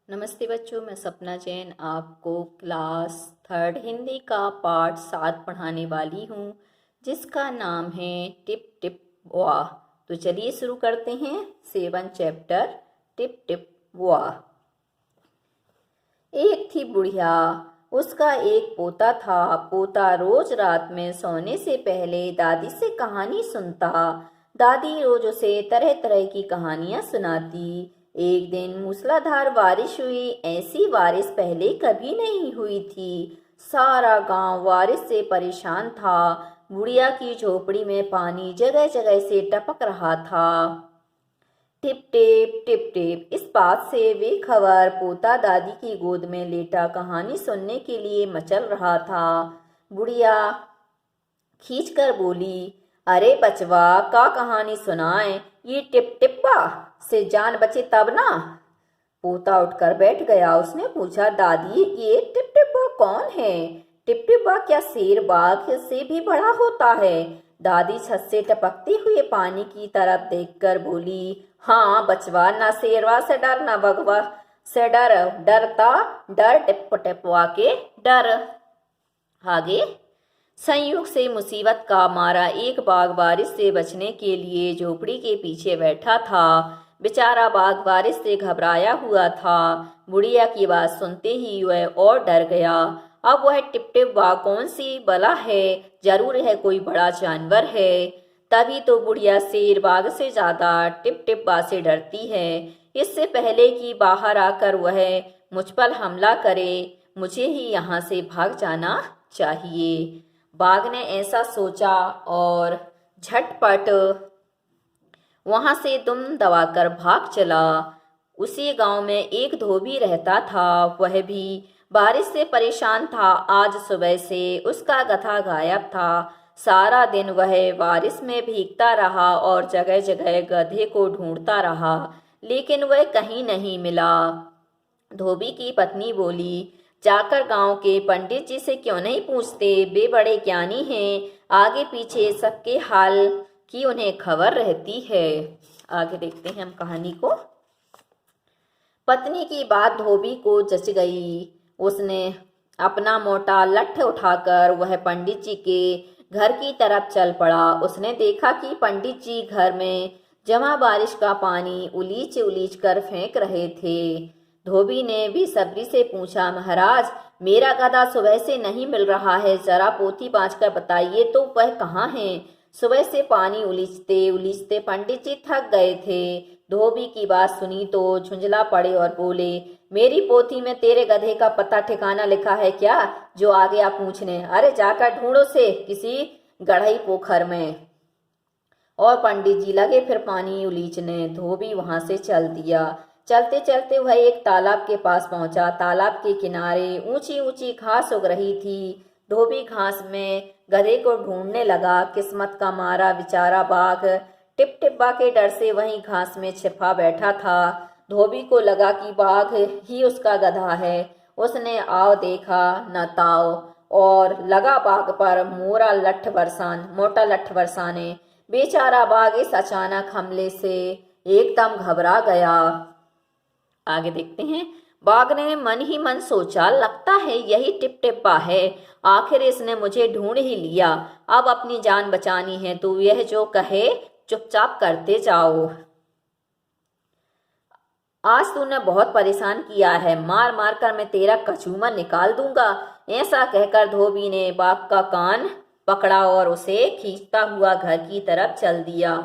नमस्ते बच्चों, मैं सपना जैन आपको क्लास थर्ड हिंदी का पाठ 7 पढ़ाने वाली हूँ, जिसका नाम है टिप टिप वाह। तो चलिए शुरू करते हैं 7 चैप्टर टिप टिप वाह। एक थी बुढ़िया, उसका एक पोता था। पोता रोज रात में सोने से पहले दादी से कहानी सुनता। दादी रोज उसे तरह तरह की कहानियां सुनाती। एक दिन मूसलाधार बारिश हुई। ऐसी बारिश पहले कभी नहीं हुई थी। सारा गांव बारिश से परेशान था। बुढ़िया की झोपड़ी में पानी जगह जगह से टपक रहा था। टिप टिप टिप टिप, इस बात से बेखबर पोता दादी की गोद में लेटा कहानी सुनने के लिए मचल रहा था। बुढ़िया खींचकर बोली, अरे बचवा, का कहानी सुनाए, ये टिप टिप्पा से जान बचे तब ना। पोता उठकर बैठ गया। उसने पूछा, दादी ये टिप टिप्पा कौन है? टिप टिप्पा क्या शेर बाघ से भी बड़ा होता है? दादी छत से टपकते हुए पानी की तरफ देखकर बोली, हाँ बचवा, ना शेरवा से डर ना बगवा से डर, डरता डर टिप टिपवा के डर। आगे, संयोग से मुसीबत का मारा एक बाघ बारिश से बचने के लिए झोपड़ी के पीछे बैठा था। बेचारा बाघ बारिश से घबराया हुआ था। बुढ़िया की बात सुनते ही वह और डर गया। अब वह टिप टिप बाघ कौन सी बला है? जरूर है कोई बड़ा जानवर है। तभी तो बुढ़िया शेर बाघ से ज्यादा टिप टिप बाघ से डरती है। इससे पहले कि बाहर आकर वह मुझ पर हमला करे, मुझे ही यहाँ से भाग जाना चाहिए। बाघ ने ऐसा सोचा और झटपट वहां से दुम दबाकर भाग चला। उसी गांव में एक धोबी रहता था। वह भी बारिश से परेशान था। आज सुबह से उसका गधा गायब था। सारा दिन वह बारिश में भीगता रहा और जगह जगह गधे को ढूंढता रहा, लेकिन वह कहीं नहीं मिला। धोबी की पत्नी बोली, जाकर गांव के पंडित जी से क्यों नहीं पूछते? वे बड़े ज्ञानी हैं, आगे पीछे सबके हाल की उन्हें खबर रहती है। आगे देखते हैं हम कहानी को। पत्नी की बात धोबी को जच गई। उसने अपना मोटा लठ उठाकर वह पंडित जी के घर की तरफ चल पड़ा। उसने देखा कि पंडित जी घर में जमा बारिश का पानी उलीच उलीच कर फेंक रहे थे। धोबी ने बेसब्री से पूछा, महाराज, मेरा गधा सुबह से नहीं मिल रहा है, जरा पोथी बांचकर बताइए तो वह कहाँ है? सुबह से पानी उलीचते उलीचते पंडित जी थक गए थे। धोबी की बात सुनी तो झुंझला पड़े और बोले, मेरी पोथी में तेरे गधे का पता ठिकाना लिखा है क्या, जो आ गया पूछने? अरे जाकर ढूंढो से किसी गढ़ई पोखर में। और पंडित जी लगे फिर पानी उलीचने। धोबी वहां से चल दिया। चलते चलते वह एक तालाब के पास पहुंचा। तालाब के किनारे ऊंची ऊंची घास उग रही थी। धोबी घास में गधे को ढूंढने लगा। किस्मत का मारा बेचारा बाघ टिप टिप्पा के डर से वहीं घास में छिपा बैठा था। धोबी को लगा कि बाघ ही उसका गधा है। उसने आओ देखा न ताओ और लगा बाघ पर मोटा लठ बरसाने। बेचारा बाघ इस अचानक हमले से एकदम घबरा गया। आगे देखते हैं। बाघ ने मन ही मन सोचा, लगता है यही टिप टिप्पा है, आखिर इसने मुझे ढूंढ ही लिया। अब अपनी जान बचानी है तो यह जो कहे चुपचाप करते जाओ। आज तूने बहुत परेशान किया है, मार मार कर मैं तेरा कचूमर निकाल दूंगा। ऐसा कहकर धोबी ने बाघ का कान पकड़ा और उसे खींचता हुआ घर की तरफ चल दिया।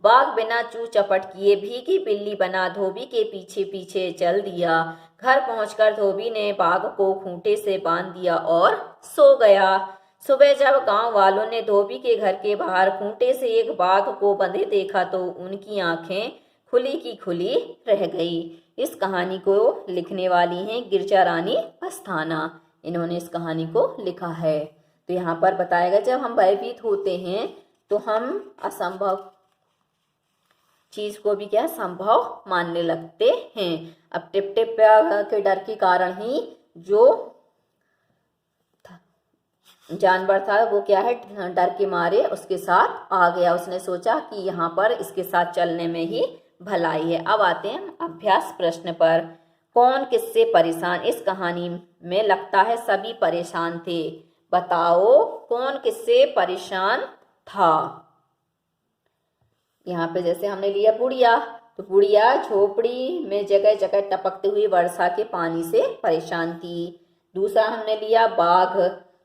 बाघ बिना चू चपट किए भीगी बिल्ली बना धोबी के पीछे पीछे चल दिया। घर पहुंचकर धोबी ने बाघ को खूंटे से बांध दिया और सो गया। सुबह जब गांव वालों ने धोबी के घर के बाहर खूंटे से एक बाघ को बंधे देखा तो उनकी आंखें खुली की खुली रह गई। इस कहानी को लिखने वाली हैं गिरजा रानी अस्थाना। इन्होंने इस कहानी को लिखा है। तो यहाँ पर बताया गया, जब हम भयभीत होते हैं तो हम असंभव चीज को भी क्या संभव मानने लगते हैं। अब टिप टिप के डर के कारण ही जो जानवर था वो क्या है, डर के मारे उसके साथ आ गया। उसने सोचा कि यहाँ पर इसके साथ चलने में ही भलाई है। अब आते हैं अभ्यास प्रश्न पर। कौन किससे परेशान? इस कहानी में लगता है सभी परेशान थे। बताओ कौन किससे परेशान था? यहाँ पे जैसे हमने लिया बुढ़िया, तो बुढ़िया झोपड़ी में जगह जगह टपकते हुए वर्षा के पानी से परेशान थी। दूसरा हमने लिया बाघ,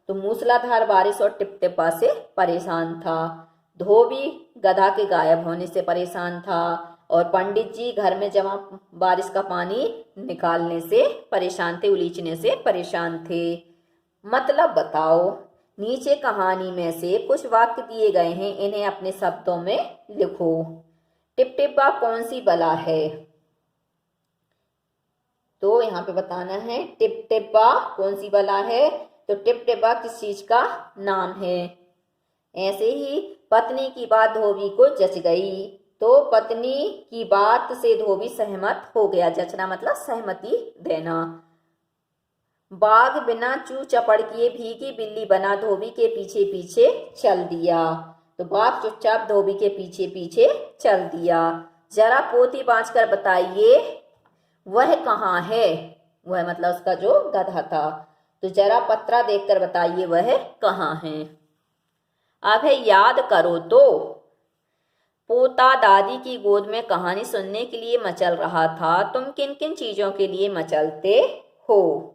तो मूसलाधार बारिश और टिपटिपा से परेशान था। धोबी गधा के गायब होने से परेशान था। और पंडित जी घर में जमा बारिश का पानी निकालने से परेशान थे, उलीचने से परेशान थे। मतलब बताओ। नीचे कहानी में से कुछ वाक्य दिए गए हैं, इन्हें अपने शब्दों में लिखो। टिपटिपा कौन सी बला है? तो यहाँ पे बताना है टिपटिपा कौन सी बला है। तो टिपटिपा किस चीज का नाम है? ऐसे ही पत्नी की बात धोबी को जच गई, तो पत्नी की बात से धोबी सहमत हो गया। जचना मतलब सहमति देना। बाघ बिना चू चपड़ किए भीगी बिल्ली बना धोबी के पीछे पीछे चल दिया। तो बाघ चुपचाप धोबी के पीछे पीछे चल दिया। जरा पोथी बांच कर बताइए वह कहाँ है? वह मतलब उसका जो गधा था। तो जरा पत्रा देखकर बताइए वह कहाँ है? अब है याद करो तो। पोता दादी की गोद में कहानी सुनने के लिए मचल रहा था। तुम किन किन चीजों के लिए मचलते हो?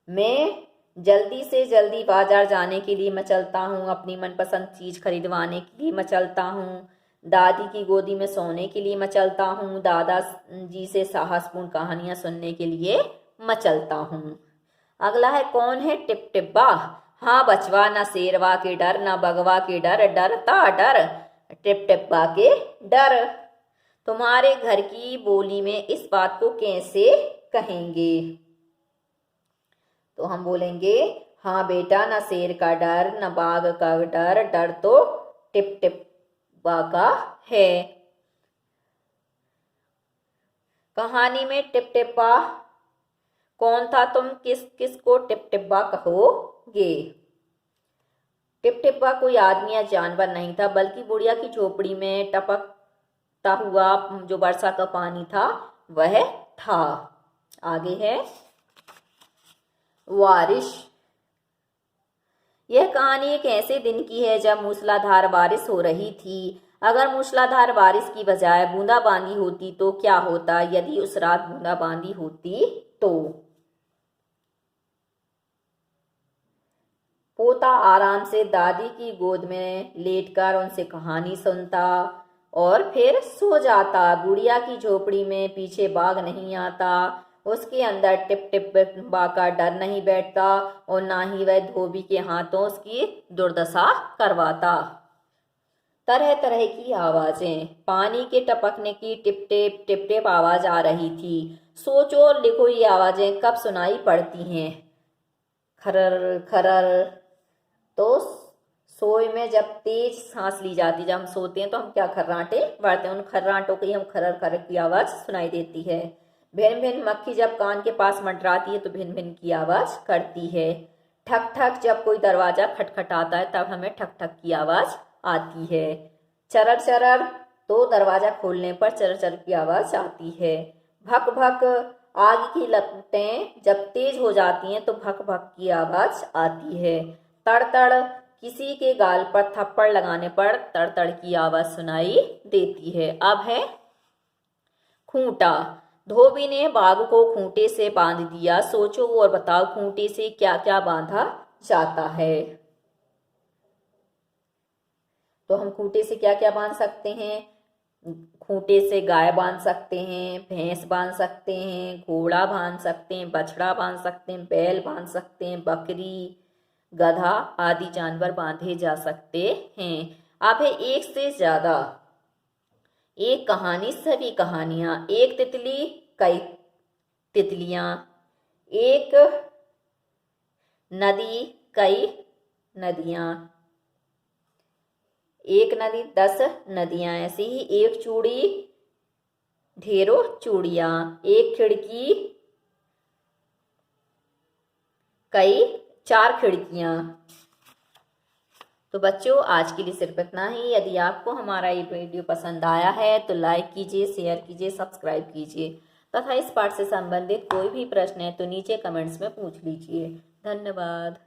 मैं जल्दी से जल्दी बाजार जाने के लिए मचलता हूँ। अपनी मनपसंद चीज खरीदवाने के लिए मचलता हूँ। दादी की गोदी में सोने के लिए मचलता हूँ। दादाजी से साहसपूर्ण कहानियां सुनने के लिए मचलता हूँ। अगला है कौन है टिपटिपा? हाँ बचवा, न शेरवा के डर न बगवा के डर, डरता डर टिपटिपा के डर। तुम्हारे घर की बोली में इस बात को कैसे कहेंगे? तो हम बोलेंगे हाँ बेटा, न शेर का डर न बाघ का डर, डर तो टिपटिपा का है। कहानी में टिपटिपा कौन था? तुम किस किस को टिपटिपा कहोगे? टिपटिपा कोई आदमी या जानवर नहीं था, बल्कि बुढ़िया की झोपड़ी में टपकता हुआ जो वर्षा का पानी था वह था। आगे है बारिश। यह कहानी एक ऐसे दिन की है जब मूसलाधार बारिश हो रही थी। अगर मूसलाधार बारिश की बजाय बूंदाबांदी होती तो क्या होता? यदि उस रात बूंदाबांदी होती तो। पोता आराम से दादी की गोद में लेटकर उनसे कहानी सुनता और फिर सो जाता। बुढ़िया की झोपड़ी में पीछे बाघ नहीं आता, उसके अंदर टिपटिपा का डर नहीं बैठता और ना ही वह धोबी के हाथों उसकी दुर्दशा करवाता। तरह तरह की आवाजें, पानी के टपकने की टिप टिप टिप टिप आवाज आ रही थी। सोचो और लिखो ये आवाजें कब सुनाई पड़ती हैं? खरर खरर। तो सोए में जब तेज सांस ली जाती, जब हम सोते हैं तो हम क्या खर्राटे बढ़ते हैं, उन खर्राटों की हम खरर खरर की आवाज सुनाई देती है। भिन भिन मक्खी जब कान के पास मंडराती है तो भिन भिन की आवाज करती है। ठक ठक जब कोई दरवाजा खटखटाता है तब हमें ठक ठक की आवाज आती है। चरर चरर तो दरवाजा खोलने पर चरर चरर की आवाज आती है। भक भक आग की लपटें जब तेज हो जाती हैं तो भक भक की आवाज आती है। तड़ तड़ किसी के गाल पर थप्पड़ लगाने पर तड़ तड़ की आवाज सुनाई देती है। अब है खूंटा। धोबी ने बाघ को खूंटे से बांध दिया। सोचो और बताओ खूंटे से क्या क्या बांधा जाता है? तो हम खूंटे से क्या क्या बांध सकते हैं? खूंटे से गाय बांध सकते हैं, भैंस बांध सकते हैं, घोड़ा बांध सकते हैं, बछड़ा बांध सकते हैं, बैल बांध सकते हैं, बकरी, गधा आदि जानवर बांधे जा सकते हैं। अब है एक से ज्यादा। एक कहानी सभी कहानियां, एक तितली कई तितलियां, एक नदी कई नदियां, एक नदी 10 नदियां। ऐसे ही एक चूड़ी ढेरों चूड़ियां, एक खिड़की कई 4 खिड़कियां। तो बच्चों आज के लिए सिर्फ इतना ही। यदि आपको हमारा ये वीडियो पसंद आया है तो लाइक कीजिए, शेयर कीजिए, सब्सक्राइब कीजिए। तथा इस पाठ से संबंधित कोई भी प्रश्न है तो नीचे कमेंट्स में पूछ लीजिए। धन्यवाद।